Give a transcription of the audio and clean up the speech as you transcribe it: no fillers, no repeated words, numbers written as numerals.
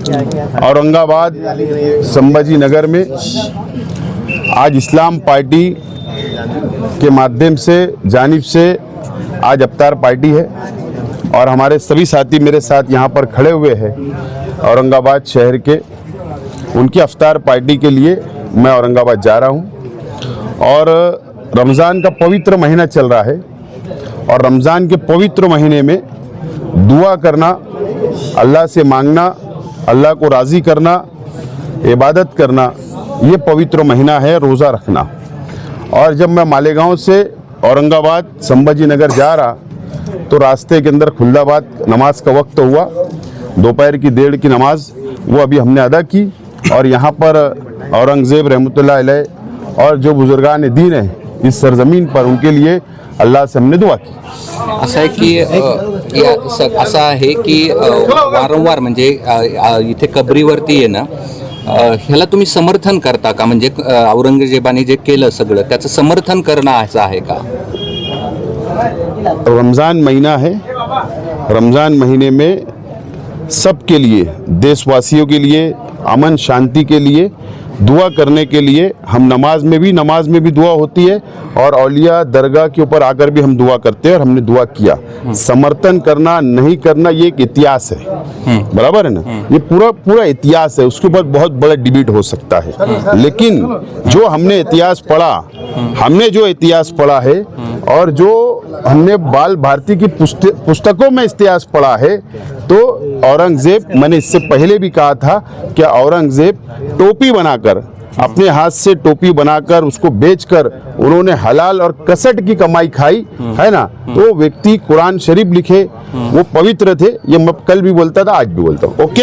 औरंगाबाद संभाजी नगर में आज इस्लाम पार्टी के माध्यम से जानिब से आज अफ्तार पार्टी है और हमारे सभी साथी मेरे साथ यहाँ पर खड़े हुए हैं औरंगाबाद शहर के। उनकी अफ्तार पार्टी के लिए मैं औरंगाबाद जा रहा हूँ और रमज़ान का पवित्र महीना चल रहा है और रमज़ान के पवित्र महीने में दुआ करना, अल्लाह से मांगना, अल्लाह को राज़ी करना, इबादत करना, ये पवित्र महीना है, रोज़ा रखना। और जब मैं मालेगांव से औरंगाबाद संभाजी नगर जा रहा तो रास्ते के अंदर खुल्दाबाद नमाज का वक्त हुआ, दोपहर की 1:30 की नमाज वो अभी हमने अदा की और यहाँ पर औरंगज़ेब रहमतुल्लाह अलैह और जो बुजुर्गान दीन है इस सरजमीन पर, उनके लिए अल्लाह से हमने दुआ की। असं आहे की वारंवार म्हणजे इथे कबरीवरती आहे ना, ह्याला तुम्ही समर्थन करता का? म्हणजे औरंगजेबाने जे केलं सगळं त्याचं समर्थन करणं असं आहे का? रमज़ान महीना है, रमज़ान महीने में सबके लिए, देशवासियों के लिए, अमन शांति के लिए दुआ करने के लिए हम नमाज में भी दुआ होती है और औलिया दरगाह के ऊपर आकर भी हम दुआ करते हैं और हमने दुआ किया। समर्थन करना नहीं करना ये एक इतिहास है, बराबर है ना, ये पूरा इतिहास है, उसके ऊपर बहुत बड़ा डिबेट हो सकता है। लेकिन जो हमने इतिहास पढ़ा है और जो हमने बाल भारती की पुस्तकों में इतिहास पढ़ा है, तो औरंगजेब, मैंने इससे पहले भी कहा था कि औरंगजेब टोपी बनाकर, अपने हाथ से टोपी बनाकर उसको बेचकर उन्होंने हलाल और कसट की कमाई खाई है ना। तो व्यक्ति कुरान शरीफ लिखे, वो पवित्र थे, ये मैं कल भी बोलता था, आज भी बोलता हूँ। ओके।